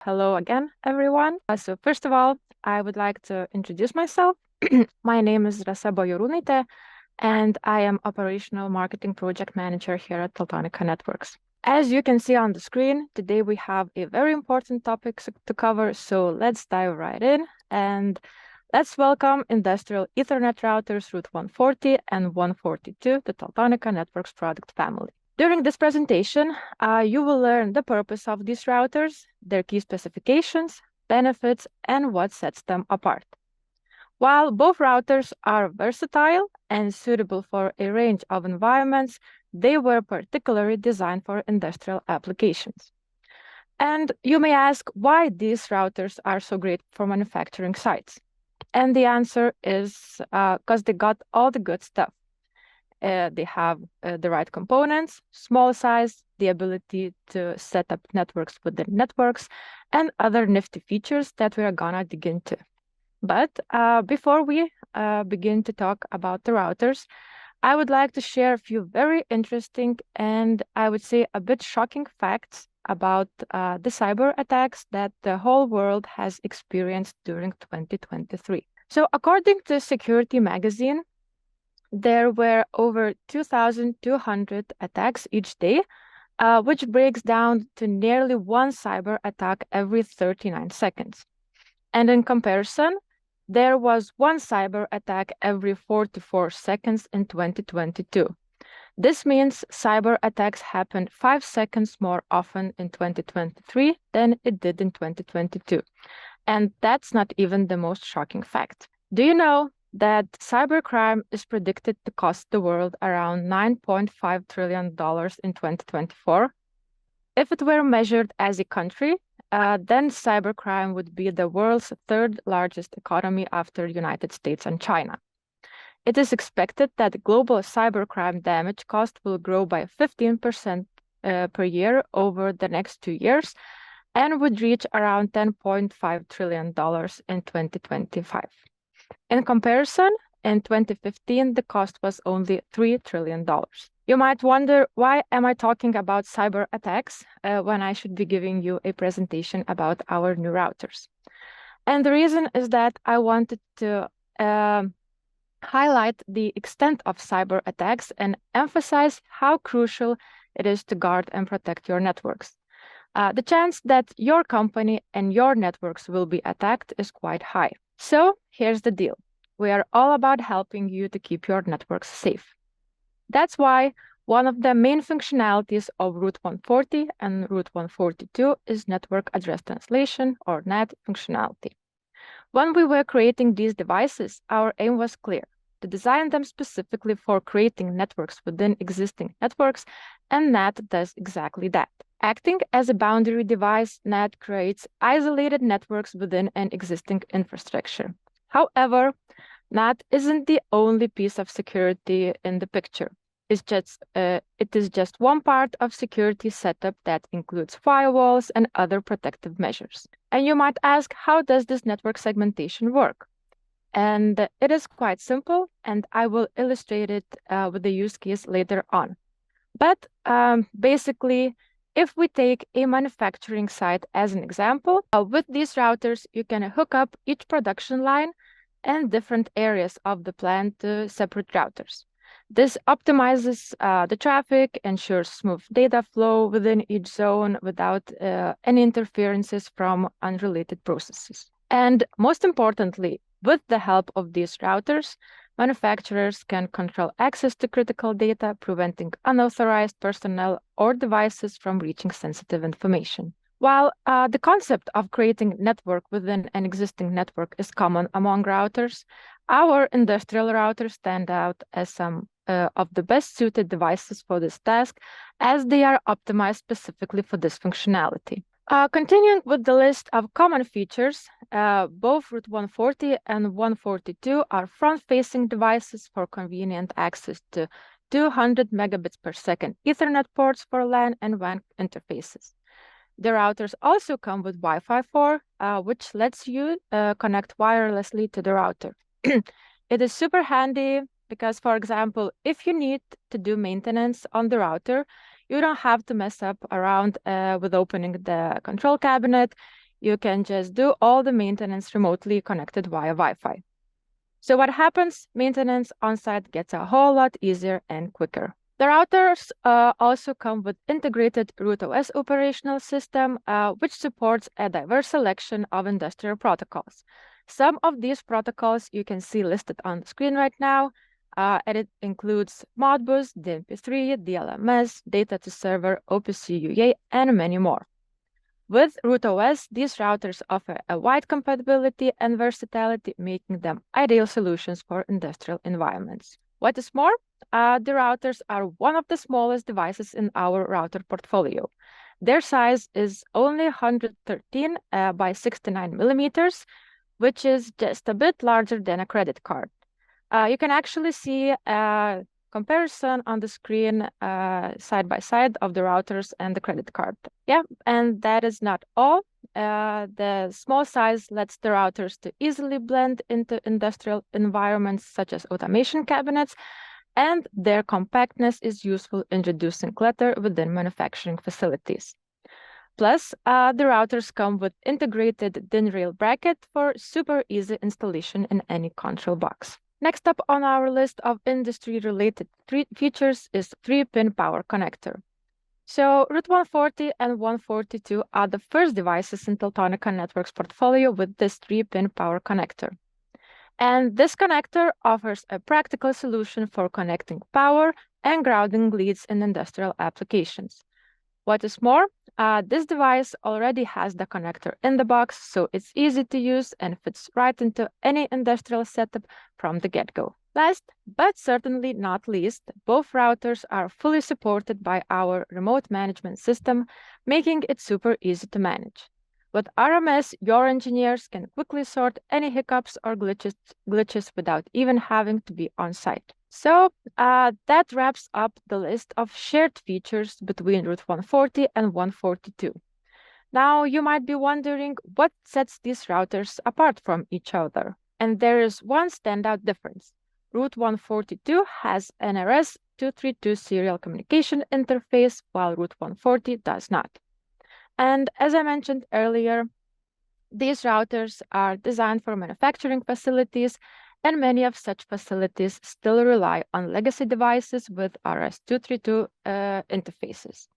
Hello again, everyone. So first of all, I would like to introduce myself. My name is Rasa Bajorūnaitė, and I am Operational Marketing Project Manager here at Teltonika Networks. As you can see on the screen, today we have a very important topic to cover, so let's dive right in and let's welcome Industrial Ethernet routers RUT140 and 142 to Teltonika Networks product family. During this presentation, you will learn the purpose of these routers, their key specifications, benefits, and what sets them apart. While both routers are versatile and suitable for a range of environments, they were particularly designed for industrial applications. And you may ask why these routers are so great for manufacturing sites. And the answer is because they got all the good stuff. They have the right components, small size, the ability to set up networks within networks, and other nifty features that we are gonna dig into. But before we begin to talk about the routers, I would like to share a few very interesting and I would say a bit shocking facts about the cyber attacks that the whole world has experienced during 2023. So according to Security Magazine, there were over 2,200 attacks each day, which breaks down to nearly one cyber attack every 39 seconds. And in comparison, there was one cyber attack every 44 seconds in 2022. This means cyber attacks happened 5 seconds more often in 2023 than it did in 2022. And that's not even the most shocking fact. Do you know that cybercrime is predicted to cost the world around $9.5 trillion in 2024? If it were measured as a country, then cybercrime would be the world's third largest economy after the United States and China. It is expected that global cybercrime damage cost will grow by 15% per year over the next 2 years and would reach around $10.5 trillion in 2025. In comparison, in 2015, the cost was only $3 trillion. You might wonder, why am I talking about cyber attacks when I should be giving you a presentation about our new routers? And the reason is that I wanted to highlight the extent of cyber attacks and emphasize how crucial it is to guard and protect your networks. The chance that your company and your networks will be attacked is quite high. So here's the deal. We are all about helping you to keep your networks safe. That's why one of the main functionalities of RUT140 and RUT142 is Network Address Translation, or NAT functionality. When we were creating these devices, our aim was clear: to design them specifically for creating networks within existing networks, and NAT does exactly that. Acting as a boundary device, NAT creates isolated networks within an existing infrastructure. However, NAT isn't the only piece of security in the picture. It is just one part of security setup that includes firewalls and other protective measures. And you might ask, how does this network segmentation work? And it is quite simple, and I will illustrate it with the use case later on. But basically, if we take a manufacturing site as an example, with these routers, you can hook up each production line and different areas of the plant to separate routers. This optimizes the traffic, ensures smooth data flow within each zone without any interferences from unrelated processes. And most importantly, with the help of these routers, manufacturers can control access to critical data, preventing unauthorized personnel or devices from reaching sensitive information. While the concept of creating network within an existing network is common among routers, our industrial routers stand out as some of the best suited devices for this task, as they are optimized specifically for this functionality. Continuing with the list of common features, both RUT140 and 142 are front-facing devices for convenient access to 200 megabits per second Ethernet ports for LAN and WAN interfaces. The routers also come with Wi-Fi 4, which lets you connect wirelessly to the router. It is super handy because, for example, if you need to do maintenance on the router, you don't have to mess up around with opening the control cabinet. you can just do all the maintenance remotely connected via Wi-Fi. So what happens? Maintenance on-site gets a whole lot easier and quicker. The routers also come with integrated RUT140 operational system, which supports a diverse selection of industrial protocols. Some of these protocols you can see listed on the screen right now, and it includes Modbus, DNP3, DLMS, Data to Server, OPC UA, and many more. With RUT140, these routers offer a wide compatibility and versatility, making them ideal solutions for industrial environments. What is more, the routers are one of the smallest devices in our router portfolio. Their size is only 113 by 69 millimeters, which is just a bit larger than a credit card. You can actually see a comparison on the screen side by side of the routers and the credit card. Yeah, and that is not all. The small size lets the routers to easily blend into industrial environments such as automation cabinets, and their compactness is useful in reducing clutter within manufacturing facilities. Plus, the routers come with integrated DIN rail bracket for super easy installation in any control box. Next up on our list of industry-related features is 3-pin power connector. So RUT140 and 142 are the first devices in Teltonika Networks portfolio with this 3-pin power connector. And this connector offers a practical solution for connecting power and grounding leads in industrial applications. What is more, this device already has the connector in the box, so it's easy to use and fits right into any industrial setup from the get-go. Last, but certainly not least, both routers are fully supported by our remote management system, making it super easy to manage. With RMS, your engineers can quickly sort any hiccups or glitches without even having to be on site. So that wraps up the list of shared features between RUT140 and 142. Now you might be wondering what sets these routers apart from each other. And there is one standout difference. RUT142 has an RS232 serial communication interface, while RUT140 does not. And as I mentioned earlier, these routers are designed for manufacturing facilities, and many of such facilities still rely on legacy devices with RS232 interfaces.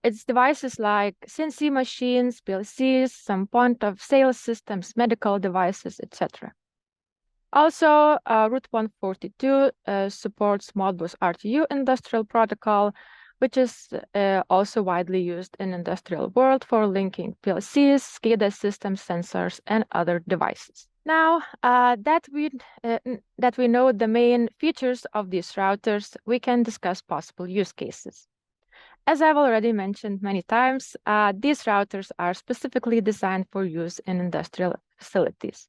It's devices like CNC machines, PLCs, some point-of-sale systems, medical devices, etc. Also, RUT142 supports Modbus RTU industrial protocol, which is also widely used in industrial world for linking PLCs, SCADA systems, sensors, and other devices. Now that we know the main features of these routers, we can discuss possible use cases. As I've already mentioned many times, these routers are specifically designed for use in industrial facilities.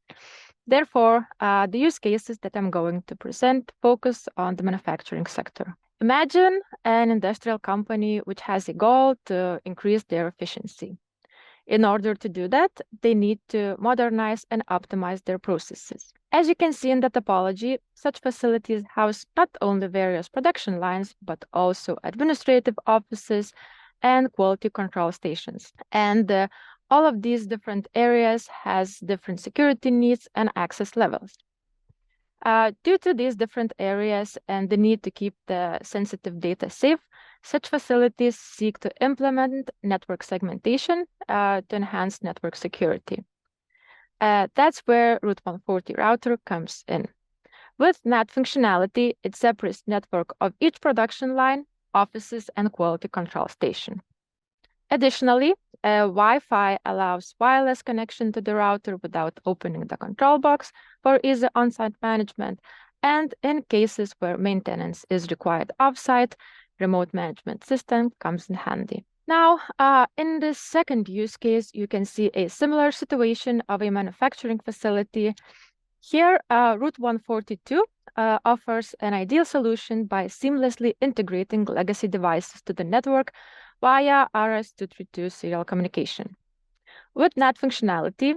Therefore, the use cases that I'm going to present focus on the manufacturing sector. Imagine an industrial company which has a goal to increase their efficiency. In order to do that, they need to modernize and optimize their processes. As you can see in the topology, such facilities house not only various production lines, but also administrative offices and quality control stations. And all of these different areas has different security needs and access levels. Due to these different areas and the need to keep the sensitive data safe, such facilities seek to implement network segmentation to enhance network security. That's where RUT140 router comes in. With NAT functionality, it separates network of each production line, offices, and quality control station. Additionally, Wi-Fi allows wireless connection to the router without opening the control box for easy on-site management, and in cases where maintenance is required off-site, remote management system comes in handy. Now, in this second use case, you can see a similar situation of a manufacturing facility. Here, RUT142 offers an ideal solution by seamlessly integrating legacy devices to the network via RS232 serial communication. With NAT functionality,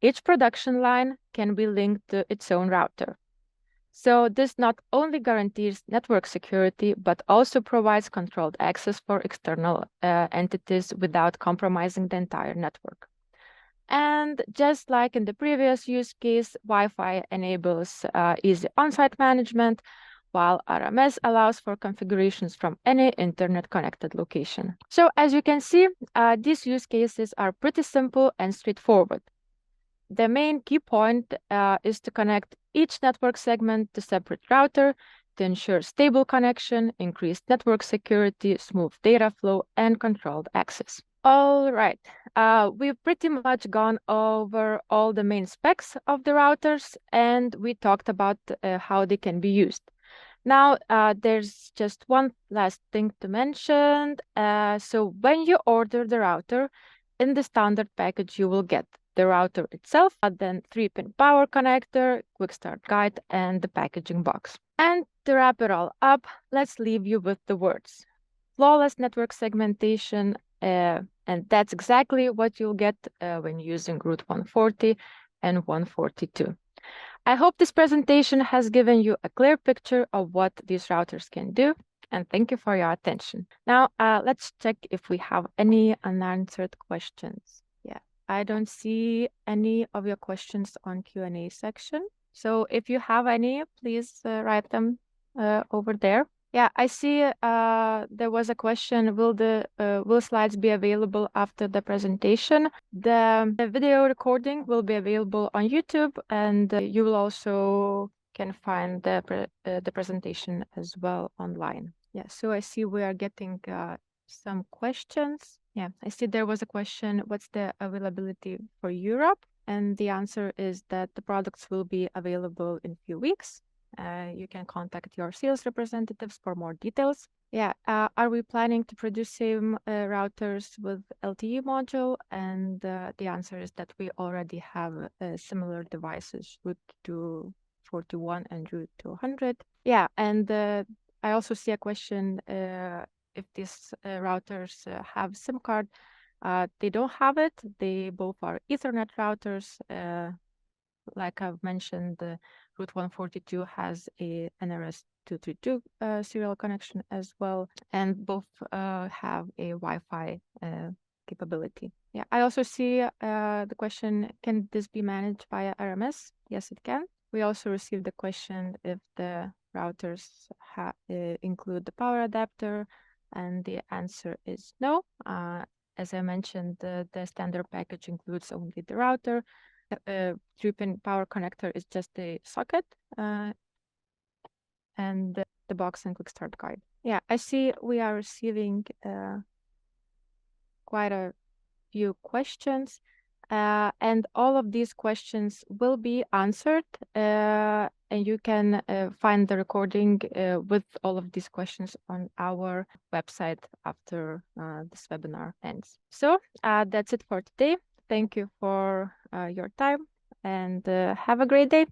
each production line can be linked to its own router. So this not only guarantees network security, but also provides controlled access for external entities without compromising the entire network. And just like in the previous use case, Wi-Fi enables easy on-site management, while RMS allows for configurations from any internet-connected location. So as you can see, these use cases are pretty simple and straightforward. The main key point is to connect each network segment to separate router to ensure stable connection, increased network security, smooth data flow, and controlled access. All right, we've pretty much gone over all the main specs of the routers, and we talked about how they can be used. Now, there's just one last thing to mention. So when you order the router, in the standard package, you will get the router itself, then 3-pin power connector, quick start guide, and the packaging box. And to wrap it all up, let's leave you with the words: flawless network segmentation, and that's exactly what you'll get when using RUT140 and 142. I hope this presentation has given you a clear picture of what these routers can do, and thank you for your attention. Now, let's check if we have any unanswered questions. Yeah, I don't see any of your questions on Q&A section. So if you have any, please write them over there. Yeah, I see there was a question, will slides be available after the presentation? The video recording will be available on YouTube, and you will also can find the presentation as well online. Yeah, so I see we are getting some questions. Yeah, I see there was a question, what's the availability for Europe? And the answer is that the products will be available in a few weeks. You can contact your sales representatives for more details. Yeah, are we planning to produce same routers with LTE module? And the answer is that we already have similar devices, RUT241 and RUT200. Yeah, and I also see a question if these routers have SIM card. They don't have it. They both are Ethernet routers. Like I've mentioned, the RUT142 has a NRS-232 serial connection as well, and both have a Wi-Fi capability. Yeah, I also see the question, can this be managed via RMS? Yes, it can. We also received the question if the routers include the power adapter, and the answer is no. As I mentioned, the standard package includes only the router. 3-pin power connector is just a socket, and the box and quick start guide. Yeah, I see we are receiving quite a few questions, and all of these questions will be answered, and you can find the recording with all of these questions on our website after this webinar ends. So that's it for today. Thank you for your time, and have a great day.